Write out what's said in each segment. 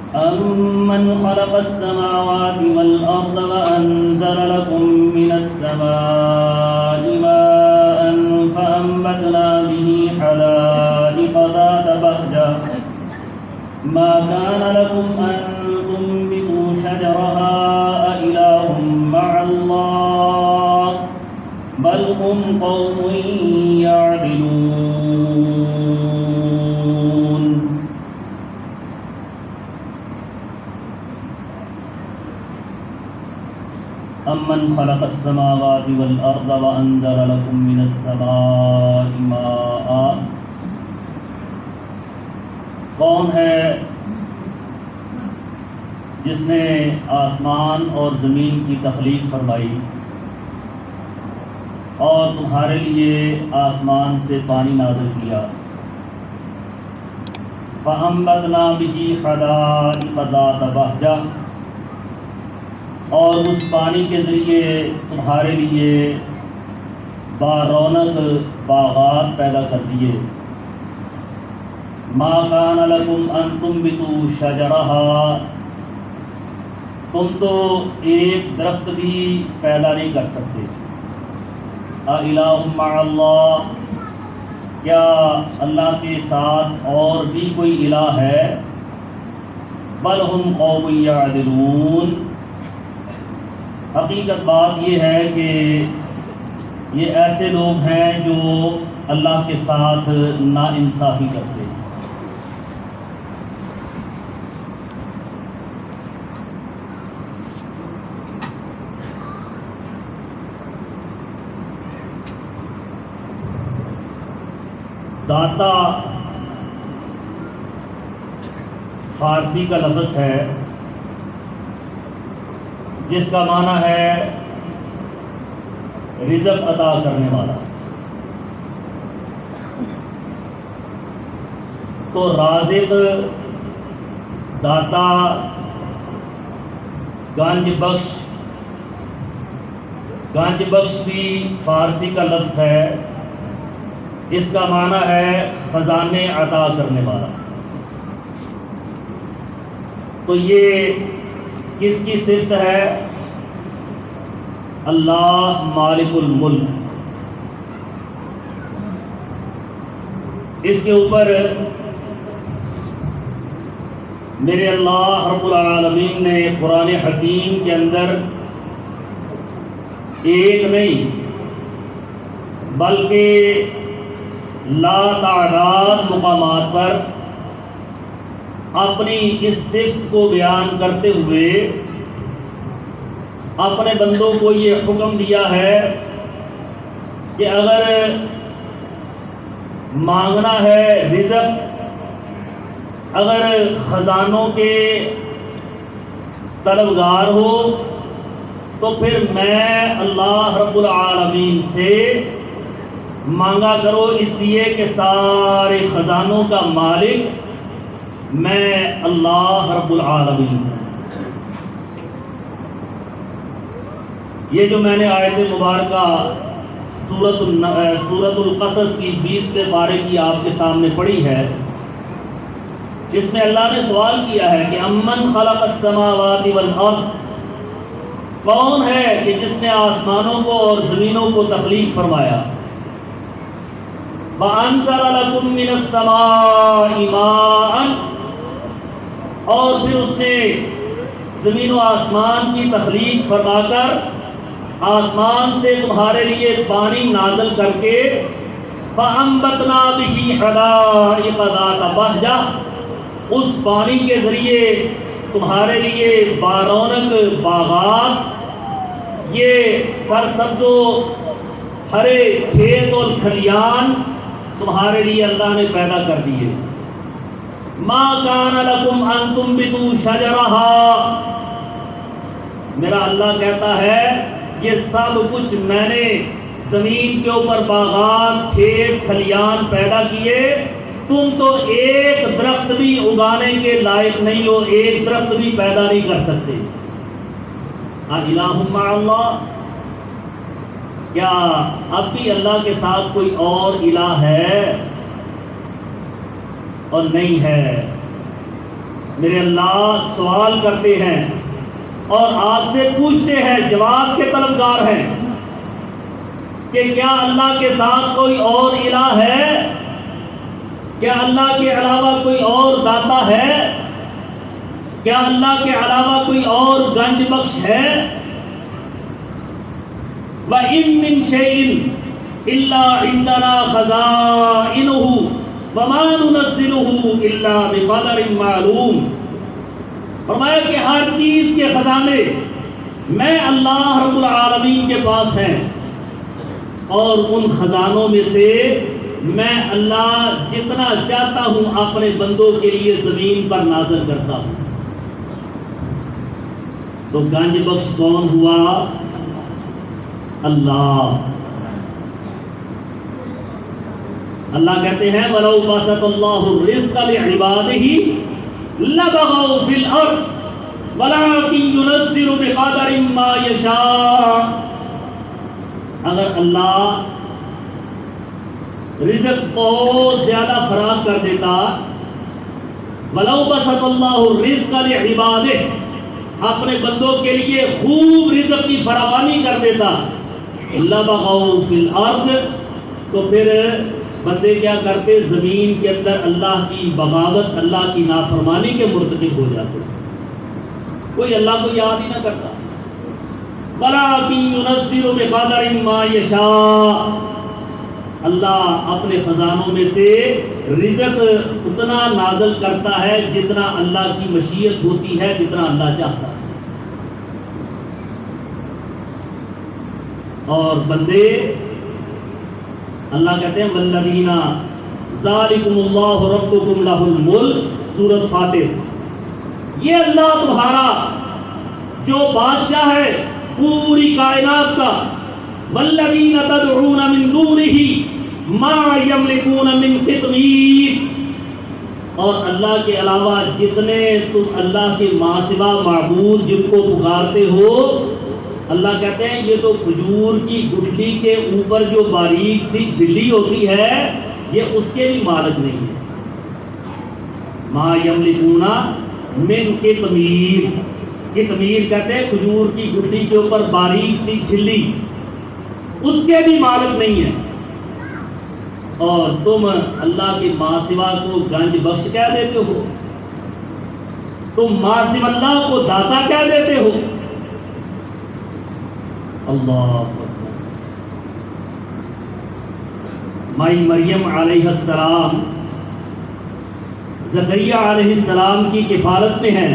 أَمَّنْ خَلَقَ السَّمَاوَاتِ وَالْأَرْضَ وَأَنزَلَ لَكُم مِّنَ السَّمَاءِ مَاءً فَأَنبَتْنَا بِهِ حَدَائِقَ ذَاتَ بَهْجَةٍ مَا كَانَ لَكُمْ أَن تُنبِتُوا شَجَرَهَا أَإِلَٰهٌ مَّعَ اللَّهِ بَلْ هُمْ قَوْمٌ يَعْدِلُونَ أَمَّنْ خَلَقَ السَّمَاوَاتِ وَالْأَرْضَ وَأَنزَلَ لَكُم مِّنَ السَّمَاءِ مَاءً کون ہے جس نے آسمان اور زمین کی تخلیق فرمائی اور تمہارے لیے آسمان سے پانی نازل کیا فَأَنبَتْنَا بِهِ حَدَائِقَ ذَاتَ بَهْجَةٍ اور اس پانی کے ذریعے تمہارے لیے بارونق باغات پیدا کر دیے ما کان لکم ان تنبتوا شجرہا تم تو ایک درخت بھی پیدا نہیں کر سکتے اِلٰہ مع اللہ کیا اللہ کے ساتھ اور بھی کوئی الہ ہے بل ہم قوم یعدلون حقیقت بات یہ ہے کہ یہ ایسے لوگ ہیں جو اللہ کے ساتھ ناانصافی کرتے ہیں داتا فارسی کا لفظ ہے جس کا معنی ہے رزق عطا کرنے والا تو رازق داتا گنج بخش بھی فارسی کا لفظ ہے اس کا معنی ہے خزانے عطا کرنے والا تو یہ کس کی صفت ہے اللہ مالک الملک اس کے اوپر میرے اللہ رب العالمین نے قرآن حکیم کے اندر ایک نہیں بلکہ لا تعداد مقامات پر اپنی اس صفت کو بیان کرتے ہوئے اپنے بندوں کو یہ حکم دیا ہے کہ اگر مانگنا ہے رزق اگر خزانوں کے طلبگار ہو تو پھر میں اللہ رب العالمین سے مانگا کرو اس لیے کہ سارے خزانوں کا مالک میں اللہ رب العالمین ہوں یہ جو میں نے آیت مبارکہ سورۃ القصص کی 20 پارے کی آپ کے سامنے پڑھی ہے جس میں اللہ نے سوال کیا ہے کہ امن خلق السماوات والارض کون ہے کہ جس نے آسمانوں کو اور زمینوں کو تخلیق فرمایا وَأَنزَلَ لَكُم مِّنَ السَّمَاءِ مَاءً اور پھر اس نے زمین و آسمان کی تخلیق فرما کر آسمان سے تمہارے لیے پانی نازل کر کے فَأَنبَتْنَا بِهِ حَدَائِقَ ذَاتَ بَهْجَةٍ اس پانی کے ذریعے تمہارے لیے بارونق باغات یہ سرسبز و ہرے کھیت اور کھلیان تمہارے لیے اللہ نے پیدا کر دیے ما کان لکم ان تنبتوا شجرہا میرا اللہ کہتا ہے یہ سب کچھ میں نے زمین کے اوپر باغات کھیت کھلیان پیدا کیے تم تو ایک درخت بھی اگانے کے لائق نہیں ہو ایک درخت بھی پیدا نہیں کر سکتے الہ مع اللہ کیا اب بھی اللہ کے ساتھ کوئی اور الہ ہے اور نہیں ہے میرے اللہ سوال کرتے ہیں اور آپ سے پوچھتے ہیں، جواب کے طلبگار ہیں کہ کیا اللہ کے ساتھ کوئی اور الہ ہے؟ کیا اللہ کے علاوہ کوئی اور داتا ہے؟ کیا اللہ کے علاوہ کوئی اور گنج بخش ہے؟ وَإِن مِّن شَيْءٍ إِلَّا عِندَنَا خَزَائِنُهُ وَمَا نُنَزِّلُهُ إِلَّا بِقَدَرٍ مَّعْلُومٍ۔ فرمایا کہ ہر چیز کے خزانے میں اللہ رب العالمین کے پاس ہیں، اور ان خزانوں میں سے میں اللہ جتنا چاہتا ہوں اپنے بندوں کے لیے زمین پر نازل کرتا ہوں۔ تو گنج بخش کون ہوا؟ اللہ۔ اللہ کہتے ہیں وَلَوْ بَسَطَ اللَّهُ الرِّزْقَ لِعِبَادِهِ لَبَغَوْا فِي الْأَرْضِ وَلَكِن يُنَزِّلُ بِقَدَرٍ مَّا يَشَاءُ۔ اگر اللہ رزق بہت زیادہ فراہم کر دیتا، وَلَوْ بَسَطَ اللَّهُ الرِّزْقَ لِعِبَادِهِ، اپنے بندوں کے لیے خوب رزق کی فراوانی کر دیتا، لَبَغَوْا فِي الْأَرْضِ، تو پھر بندے کیا کرتے؟ زمین کے اندر اللہ کی بغاوت، اللہ کی نافرمانی کے مرتکب ہو جاتے، کوئی اللہ کو یاد ہی نہ کرتا۔ وَلَكِن يُنَزِّلُ بِقَدَرٍ مَّا يَشَاءُ، اللہ اپنے خزانوں میں سے رزق اتنا نازل کرتا ہے جتنا اللہ کی مشیت ہوتی ہے، جتنا اللہ چاہتا ہے۔ اور بندے، اللہ کہتے ہیں وَالَّذِينَ ذَلِكُمُ اللَّهُ رَبُّكُمْ لَهُ الْمُلْكُ، سورۃ فاتر، یہ اللہ تمہارا جو بادشاہ ہے پوری کائنات کا، وَالَّذِينَ تَدْعُونَ مِن دُونِهِ مَا يَمْلِكُونَ مِن قِطْمِيرٍ، اور اللہ کے علاوہ جتنے تم اللہ کے ماں سوا معبود جن کو پکارتے ہو، اللہ کہتے ہیں یہ تو کھجور کی گٹھلی کے اوپر جو باریک سی جھلی ہوتی ہے یہ اس کے بھی مالک نہیں ہے۔ مَا يَمْلِكُونَ مِن قِطْمِيرٍ، قطمیر کہتے ہیں کھجور کی گٹھلی کے اوپر باریک سی جھلی، اس کے بھی مالک نہیں ہے، اور تم اللہ کے ماں سوا کو گنج بخش کہہ دیتے ہو، تم ماں سوا اللہ کو داتا کہہ دیتے ہو۔ اللہ اکبر۔ مائی مریم علیہ السلام زکریا علیہ السلام کی کفالت میں ہیں،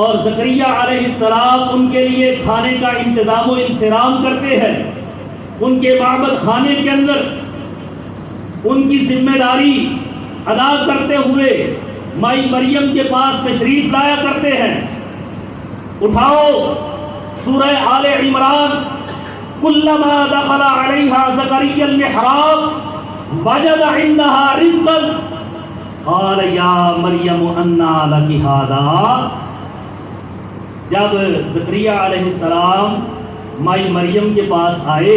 اور زکریا علیہ السلام ان کے لیے کھانے کا انتظام و انصرام کرتے ہیں۔ ان کے معبد خانے کے اندر ان کی ذمہ داری ادا کرتے ہوئے مائی مریم کے پاس تشریف لایا کرتے ہیں۔ اٹھاؤ سورہ آل عمران، کلما دخل علیہا زکریا المحراب وجد عندها رزقا قال یا مریم انا لک ھذا۔ جب زکریا علیہ السلام مائی مریم کے پاس آئے،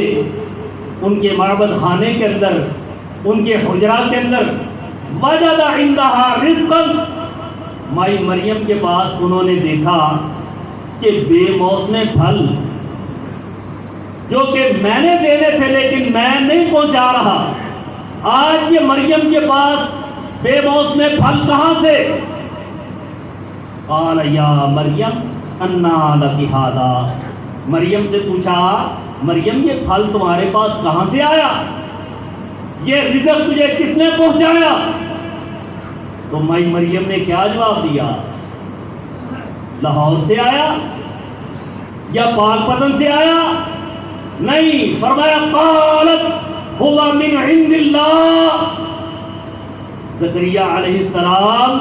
ان کے معبد خانے کے اندر، ان کے حجرہ کے اندر، وجد عندها رزقا، مائی مریم کے پاس انہوں نے دیکھا کہ بے موسم پھل جو کہ میں نے دینے تھے لیکن میں نہیں پہنچا رہا، آج یہ مریم کے پاس بے موسم پھل کہاں سے؟ قال یا مریم انا لک ھذا، مریم سے پوچھا مریم یہ پھل تمہارے پاس کہاں سے آیا، یہ رزق تجھے کس نے پہنچایا؟ تو مائی مریم نے کیا جواب دیا؟ لاہور سے آیا یا پاک پتن سے آیا؟ نہیں، فرمایا قالت هو من عند اللہ، زکریا علیہ السلام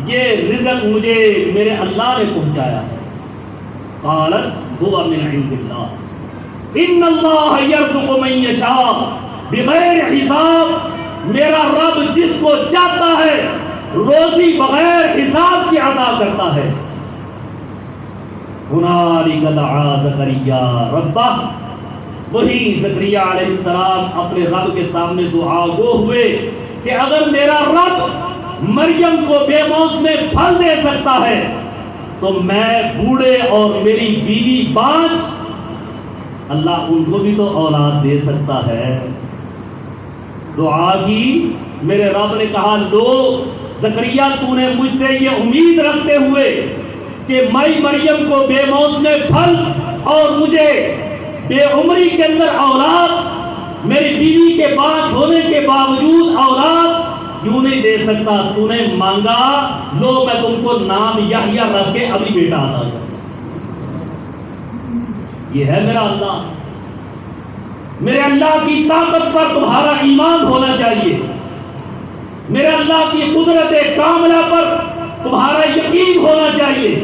یہ رزق مجھے میرے اللہ نے پہنچایا ہے۔ قالت هو من عند اللہ ان اللہ یرزق من یشاء بغیر حساب، میرا رب جس کو چاہتا ہے روزی بغیر حساب کی عطا کرتا ہے۔ ہنالک دعا زکریا ربہ، وہی زکریا علیہ السلام اپنے رب کے سامنے دعا گو ہوئے کہ اگر میرا رب مریم کو بے موسم پھل دے سکتا ہے تو میں بوڑھے اور میری بیوی بانجھ اللہ ان کو بھی تو اولاد دے سکتا ہے۔ دعا کی، میرے رب نے کہا لو زکریا تو نے مجھ سے یہ امید رکھتے ہوئے کہ میں مریم کو بے موسم پھل اور مجھے بے عمری کے اندر اولاد، میری بیوی کے پاس ہونے کے باوجود اولاد کیوں نہیں دے سکتا؟ تو نے مانگا، لو میں تم کو نام یحییٰ رکھ کے ابھی بیٹا عطا کروں۔ یہ ہے میرا اللہ۔ میرے اللہ کی طاقت پر تمہارا ایمان ہونا چاہیے، میرے اللہ کی قدرت کاملہ پر تمہارا یقین ہونا چاہیے۔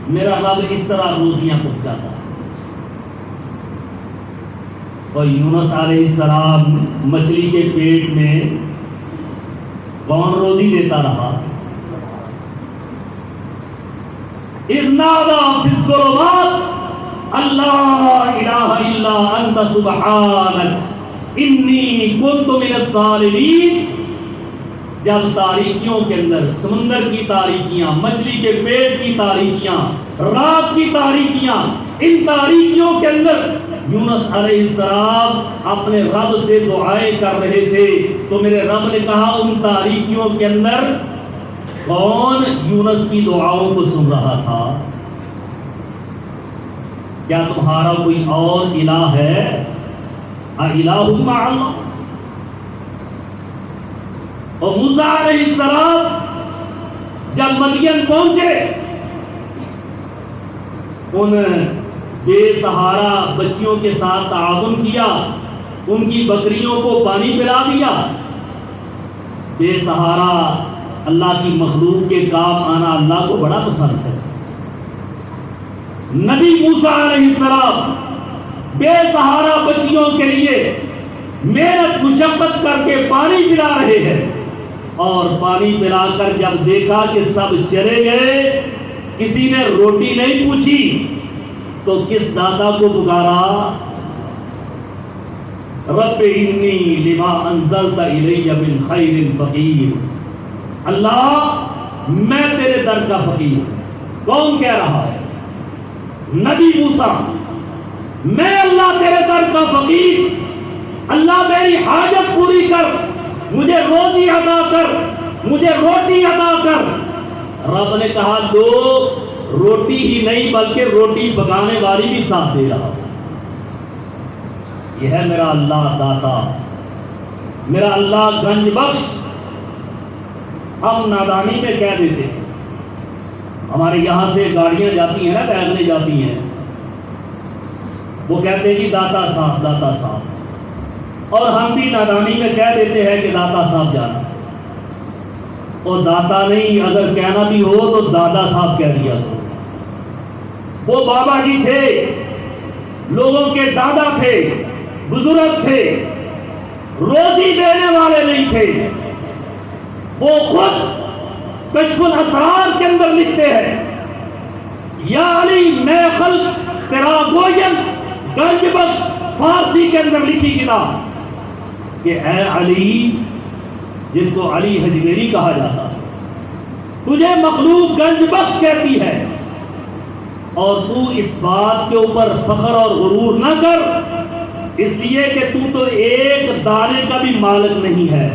میرا رب اس طرح روزیاں پہنچاتا ہے۔ اور یونس علیہ السلام مچھلی کے پیٹ میں کون روزی دیتا رہا؟ اذ نادى في الظلمات اللہ الہ الا انت سبحانک انی کنت من الظالمین۔ جب تاریکیوں کے اندر، سمندر کی تاریکیاں، مچھلی کے پیٹ کی تاریکیاں، رات کی تاریکیاں، ان تاریکیوں کے اندر یونس علیہ السلام اپنے رب سے دعائیں کر رہے تھے تو میرے رب نے کہا ان تاریکیوں کے اندر کون یونس کی دعاؤں کو سن رہا تھا؟ کیا تمہارا کوئی اور الہ ہے؟ الہ مع اللہ؟ اور موسیٰ علیہ السلام جب مدین پہنچے، ان بے سہارا بچیوں کے ساتھ تعاون کیا، ان کی بکریوں کو پانی پلا دیا۔ بے سہارا اللہ کی مخلوق کے کام آنا اللہ کو بڑا پسند ہے۔ نبی موسیٰ علیہ السلام بے سہارا بچیوں کے لیے محنت مشقت کر کے پانی پلا رہے ہیں، اور پانی پلا کر جب دیکھا کہ سب چلے گئے، کسی نے روٹی نہیں پوچھی، تو کس داتا کو پکارا؟ رب انی لما انزلت الی من خیر فقیر۔ اللہ میں تیرے در کا فقیر ہوں۔ کون کہہ رہا ہے؟ نبی موسیٰ، میں اللہ تیرے در کا فقیر، اللہ میری حاجت پوری کر، مجھے روزی عطا کر، مجھے روٹی عطا کر۔ رب نے کہا دو، روٹی ہی نہیں بلکہ روٹی پکانے والی بھی ساتھ دے رہا۔ یہ ہے میرا اللہ داتا، میرا اللہ گنج بخش۔ ہم نادانی میں کہہ دیتے ہیں، ہمارے یہاں سے گاڑیاں جاتی ہیں نا، پیدل جاتی ہیں، وہ کہتے ہیں جی داتا صاحب، داتا صاحب، اور ہم بھی نادانی میں کہہ دیتے ہیں کہ داتا صاحب جانا، اور داتا نہیں، اگر کہنا بھی ہو تو دادا صاحب کہہ دیا تو۔ وہ بابا جی تھے، لوگوں کے دادا تھے، بزرگ تھے، روزی دینے والے نہیں تھے۔ وہ خود کشف الاسرار کے اندر لکھتے ہیں، یا علی میں خلق تیرا گویم، گنج بخش فارسی کے اندر لکھی کتاب، کہ اے علی، جن کو علی حجویری کہا جاتا، تجھے مخلوق گنج بخش کہتی ہے، اور تو اس بات کے اوپر فخر اور غرور نہ کر، اس لیے کہ تو ایک دانے کا بھی مالک نہیں ہے۔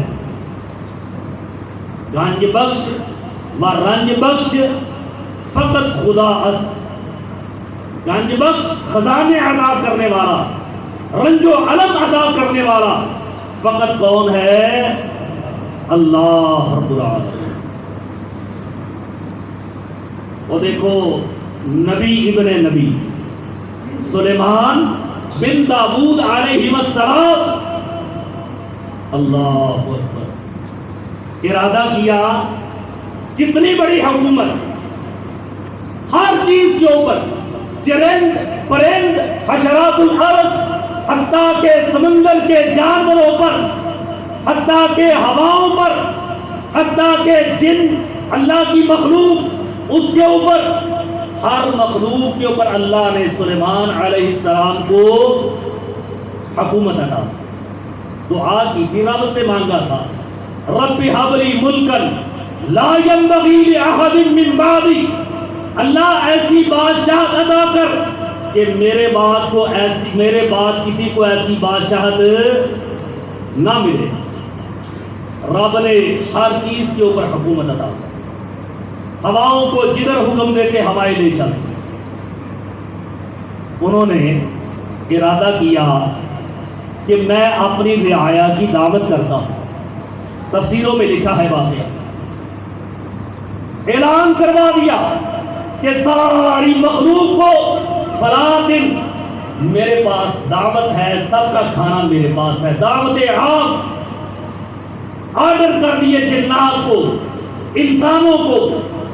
گنج بخش و رنج بخش فقط خدا است۔ گنج بخش خزانے عطا کرنے والا، رنج و علم عطا کرنے والا فقط کون ہے؟ اللہ رب العالمین۔ اور دیکھو نبی ابن نبی سلیمان بن داؤد علیہ السلام، اللہ اکبر، ارادہ کیا کتنی بڑی حکومت، ہر چیز کے اوپر، چرند پرند، حشرات الارض، حتیٰ کہ سمندر کے جانوروں پر، حتیٰ کہ ہواؤں پر، حتیٰ کہ جن اللہ کی مخلوق، اس کے اوپر، ہر مخلوق کے اوپر اللہ نے سلیمان علیہ السلام کو حکومت عطا، دعا کی تھی، رب سے مانگا تھا رب هب لی ملکا لا ينبغی لأحد من بعدی، اللہ ایسی بادشاہت عطا کر کہ میرے بعد کسی کو ایسی بادشاہت نہ ملے۔ رب نے ہر چیز کے اوپر حکومت عطا کی، ہواؤں کو جدھر حکم دے کے ہوائیں لے چلتی۔ انہوں نے ارادہ کیا کہ میں اپنی رعایا کی دعوت کرتا ہوں۔ تفسیروں میں لکھا ہے واقعہ، اعلان کروا دیا کہ ساری مخلوق کو فلاں دن میرے پاس دعوت ہے، سب کا کھانا میرے پاس ہے، دعوت عام۔ آرڈر کر دیے جنات کو، انسانوں کو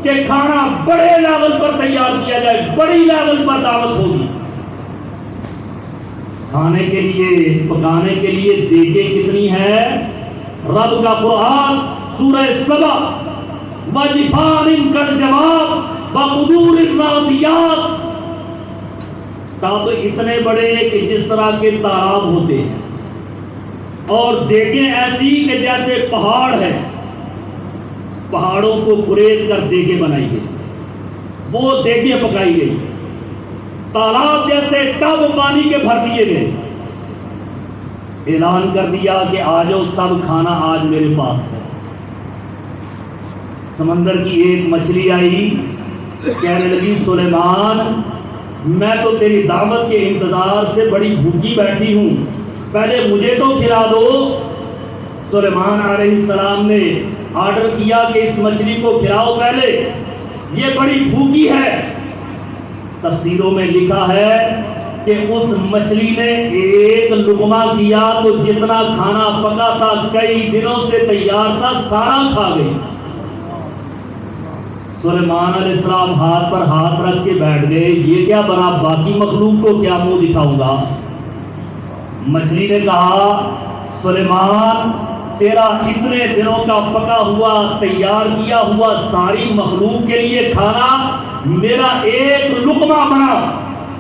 کہ کھانا بڑے لیول پر تیار کیا جائے، بڑی لیول پر دعوت ہوگی۔ کھانے کے لیے، پکانے کے لیے دیگیں کتنی ہے؟ رب کا قرآن سورہ سبا وَجِفَانٍ كَالْجَوَابِ وَقُدُورٍ الرَّاسِيَاتِ، تاب اتنے بڑے کہ جس طرح کے تالاب ہوتے ہیں، اور دیگیں ایسی کہ جیسے پہاڑ ہے، پہاڑوں کو کرید کر دیگیں بنائی گئی، وہ دیگیں پکائی گئی، تالاب جیسے ٹب پانی کے بھر دیے گئے۔ اعلان کر دیا کہ آجو سب کھانا آج میرے پاس ہے۔ سمندر کی ایک مچھلی آئی، کہنے لگی سلیمان میں تو تیری دعوت کے انتظار سے بڑی بھوکی بیٹھی ہوں، پہلے مجھے تو کھلا دو۔ سلیمان علیہ السلام نے آرڈر کیا کہ اس مچھلی کو کھلاؤ پہلے، یہ بڑی بھوکی ہے۔ تفسیروں میں لکھا ہے کہ اس مچھلی نے ایک لقمہ کیا تو جتنا کھانا پکا تھا، کئی دنوں سے تیار تھا، سارا کھا گئی۔ سلیمان علیہ السلام ہاتھ پر ہاتھ رکھ کے بیٹھ گئے، یہ کیا بنا، باقی مخلوق کو کیا منہ دکھاؤں گا۔ مچھلی نے کہا سلیمان تیرا اتنے دنوں کا پکا ہوا، تیار کیا ہوا ساری مخلوق کے لیے کھانا میرا ایک لقمہ بنا،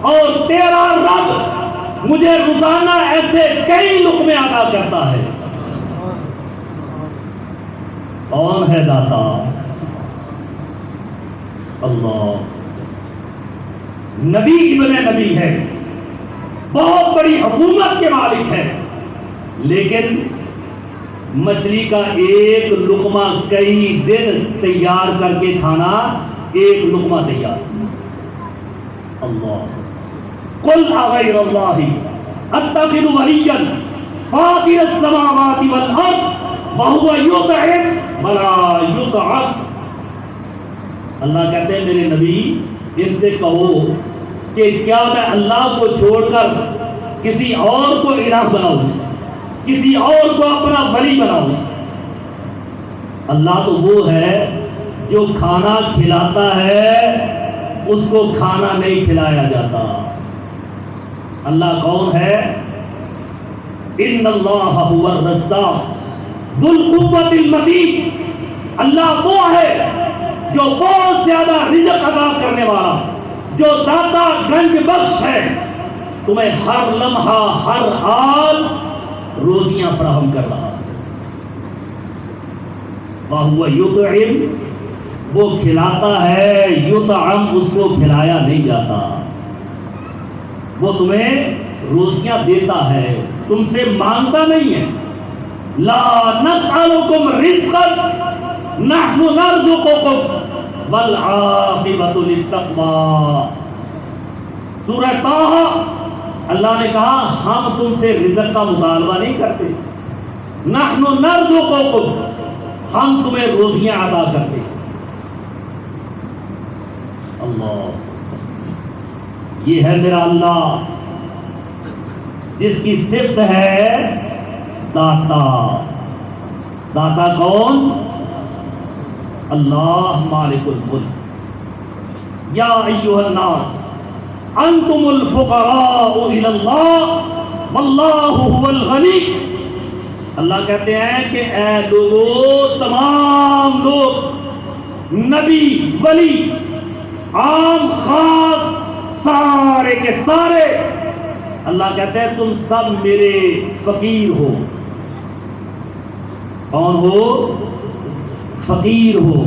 اور تیرا رب مجھے روزانہ ایسے کئی لقمے عطا کرتا ہے۔ کون ہے داتا؟ اللہ۔ نبی ابن نبی ہے، بہت بڑی حکومت کے مالک ہے، لیکن مچھلی کا ایک لقمہ کئی دن تیار کر کے کھانا، ایک لقمہ تیار۔ اللہ۔ قل اغیر اللہ اتخذ ولیا فاطر السماوات والارض وهو یطعم ولا یطعم۔ اللہ کہتے ہیں میرے نبی ان سے کہو کہ کیا میں اللہ کو چھوڑ کر کسی اور کو الہ بناؤں، کسی اور کو اپنا ولی بناؤں؟ اللہ تو وہ ہے جو کھانا کھلاتا ہے، اس کو کھانا نہیں کھلایا جاتا۔ اللہ کون ہے؟ ان اللہ هو الرزاق ذو القوۃ المتین۔ اللہ وہ ہے جو بہت زیادہ رزق عطا کرنے والا، جو داتا گنج بخش ہے، تمہیں ہر لمحہ ہر حال روزیاں فراہم کر رہا ہے۔ وَهُوَ يُطْعِمُ، وہ کھلاتا ہے، یطعم اس کو کھلایا نہیں جاتا، وہ تمہیں روزیاں دیتا ہے، تم سے مانگتا نہیں ہے۔ لا نسألكم رزقا نحن نرزقكم والعاقبۃ للتقوی۔ سورہ طٰہٰ، اللہ نے کہا ہم تم سے رزق کا مطالبہ نہیں کرتے، نحن نرزقكم، ہم تمہیں روزیاں عطا کرتے۔ اللہ، یہ ہے میرا اللہ جس کی صفت ہے داتا۔ داتا کون؟ اللہ مالک الملک۔ یا ایھا الناس انتم الفقراء الی اللہ واللہ هو الغنی۔ اللہ کہتے ہیں کہ اے لوگو، تمام لوگ، نبی، ولی، عام، خاص، سارے کے سارے، اللہ کہتے ہیں تم سب میرے فقیر ہو۔ کون ہو؟ فقیر ہو.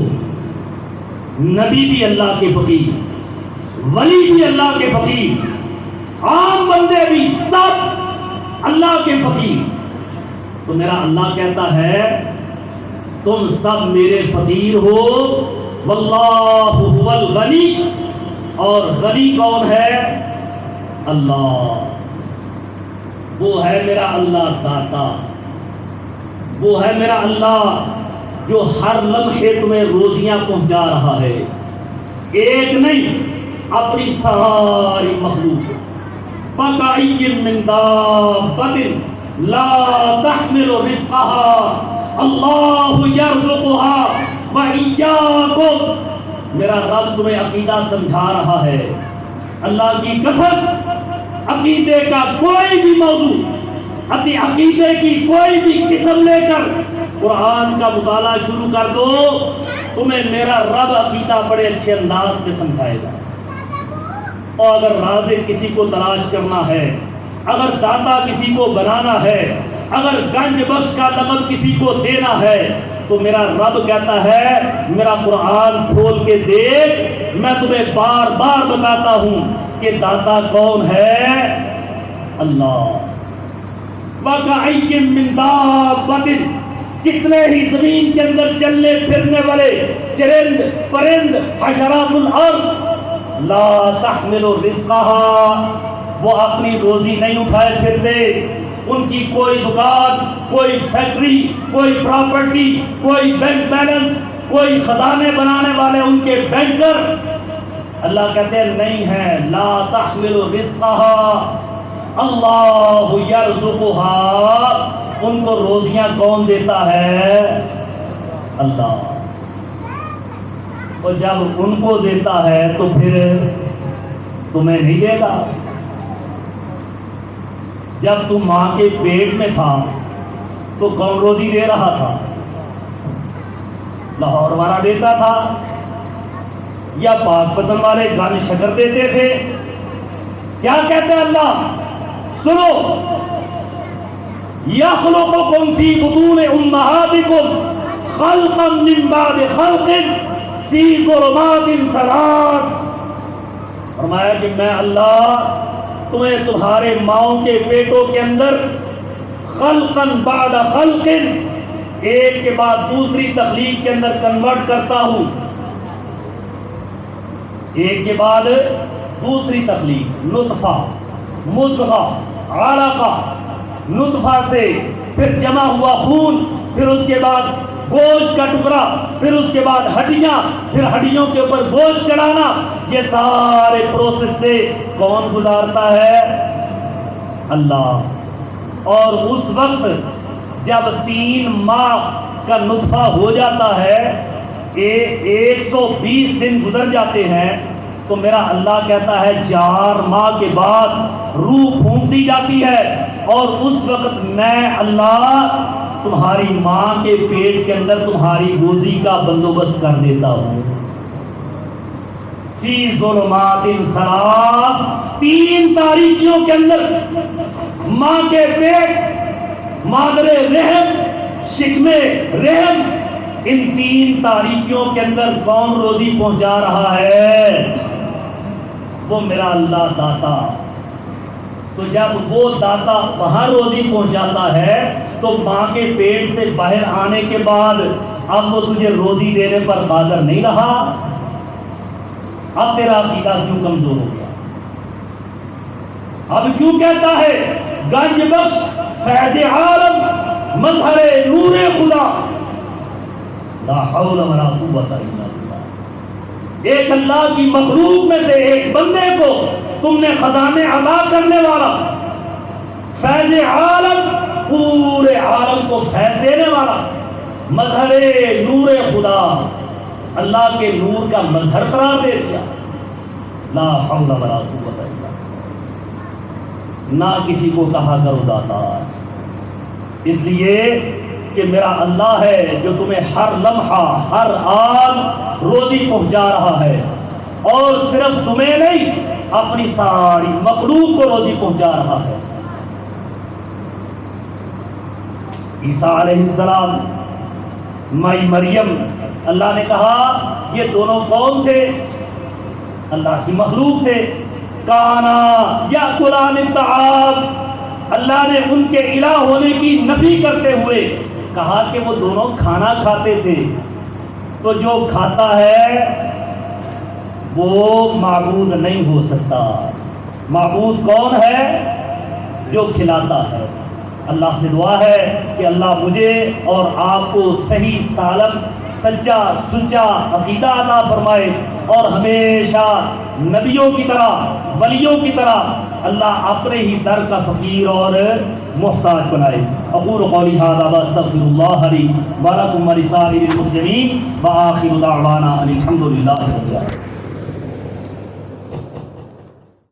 نبی بھی اللہ کے فقیر، ولی بھی اللہ کے فقیر، عام بندے بھی سب اللہ کے فقیر. تو میرا اللہ کہتا ہے تم سب میرے فقیر ہو. واللہ هو الغنی، اور غنی کون ہے؟ اللہ. وہ ہے میرا اللہ داتا، وہ ہے میرا اللہ جو ہر لمحے تمہیں روزیاں پہنچا رہا ہے. ایک نہیں، اپنی ساری مخلوق. فَكَأَيٍّ مِّن دَابَّةٍ لَا تَحْمِلُ رِزْقَهَا اللَّهُ يَرْزُقُهَا وَإِيَّاكُمْ. میرا رب تمہیں عقیدہ سمجھا رہا ہے. اللہ کی قسم، عقیدے کا کوئی بھی موضوع، عقیدے کی کوئی بھی قسم لے کر قرآن کا مطالعہ شروع کر دو، تمہیں میرا رب عقیدہ بڑے اچھے انداز میں سمجھائے گا. اور اگر رازق کسی کو تلاش کرنا ہے، اگر داتا کسی کو بنانا ہے، اگر گنج بخش کا لقب کسی کو دینا ہے، تو میرا رب کہتا ہے میرا قرآن کھول کے دیکھ، میں تمہیں بار بار بتاتا ہوں کہ داتا کون ہے؟ اللہ. وَكَأَيٍّ مِّن دَابَّةٍ، کتنے ہی زمین کے اندر چلنے پھرنے والے چرند پرند حشرات الارض، لا تحمل رزقها، وہ اپنی روزی نہیں اٹھائے پھرتے. ان کی کوئی دکان، کوئی فیکٹری، کوئی پراپرٹی، کوئی بینک بیلنس، کوئی خزانے بنانے والے ان کے بینکر، اللہ کہتے ہیں نہیں ہے. لا تحمل رزقها اللہ یرزقها، ان کو روزیاں کون دیتا ہے؟ اللہ. اور جب ان کو دیتا ہے تو پھر تمہیں نہیں دے گا؟ جب تم ماں کے پیٹ میں تھا تو کون روزی دے رہا تھا؟ لاہور والا دیتا تھا یا پاک پتن والے گن شکر دیتے تھے؟ کیا کہتے ہیں اللہ؟ سنو، یخلقکم فی بطون امہاتکم خلقا من بعد خلق فی ظلمات ثلاث. فرمایا کہ میں اللہ تمہیں تمہارے ماؤں کے پیٹوں کے اندر خلقا بعد خلق، ایک کے بعد دوسری تخلیق کے اندر کنورٹ کرتا ہوں. ایک کے بعد دوسری تخلیق، نطفہ، مضغہ، علقہ، نطفہ سے پھر جمع ہوا خون، پھر اس کے بعد گوشت کا ٹکڑا، پھر اس کے بعد ہڈیاں، پھر ہڈیوں کے اوپر گوشت چڑھانا. یہ سارے پروسیس سے کون گزارتا ہے؟ اللہ. اور اس وقت جب 3 ماہ کا نطفہ ہو جاتا ہے، 120 دن گزر جاتے ہیں، تو میرا اللہ کہتا ہے 4 ماہ کے بعد روح پھونک دی جاتی ہے، اور اس وقت میں اللہ تمہاری ماں کے پیٹ کے اندر تمہاری روزی کا بندوبست کر دیتا ہوں. فی ظلمات ثلاث، 3 تاریکیوں کے اندر ماں کے پیٹ، مادر رحم، شکم رحم، ان 3 تاریکیوں کے اندر کون روزی پہنچا رہا ہے؟ وہ میرا اللہ داتا. تو جب وہ داتا وہاں روزی پہنچاتا ہے تو ماں کے پیٹ سے باہر آنے کے بعد اب وہ تجھے روزی دینے پر قادر نہیں رہا. اب تیرا عقیدہ کیوں کمزور ہو گیا؟ اب کیوں کہتا ہے گنج بخش، فیض عالم، مظہر نور خدا، لا حول ولا قوت الا باللہ. ایک اللہ کی مخلوق میں سے ایک بندے کو تم نے خزانے عطا کرنے والا، فیض عالم، پورے عالم کو فیض دینے والا، مظہر نور خدا، اللہ کے نور کا مظہر قرار دے دیا. لا حول ولا قوت الا باللہ. نہ کسی کو کہا کرو داتا، اس لیے کہ میرا اللہ ہے جو تمہیں ہر لمحہ ہر آن روزی پہنچا رہا ہے، اور صرف تمہیں نہیں اپنی ساری مخلوق کو روزی پہنچا رہا ہے. عیسیٰ علیہ السلام مائی مریم، اللہ نے کہا یہ دونوں کون تھے؟ اللہ کی مخلوق تھے. کانا یاکلان الطعام، اللہ نے ان کے الہ ہونے کی نفی کرتے ہوئے کہا کہ وہ دونوں کھانا کھاتے تھے. تو جو کھاتا ہے وہ معبود نہیں ہو سکتا. معبود کون ہے؟ جو کھلاتا ہے. اللہ سے دعا ہے کہ اللہ مجھے اور آپ کو صحیح سالم سچا سچا عقیدہ عطا فرمائے اور ہمیشہ نبیوں کی طرح ولیوں کی طرح اللہ اپنے ہی در کا فقیر اور محتاج بنائے. اقول قولی ھذا واستغفر اللہ لی ولکم ولسائر المسلمین وآخر دعوانا ان الحمد للہ رب العالمین.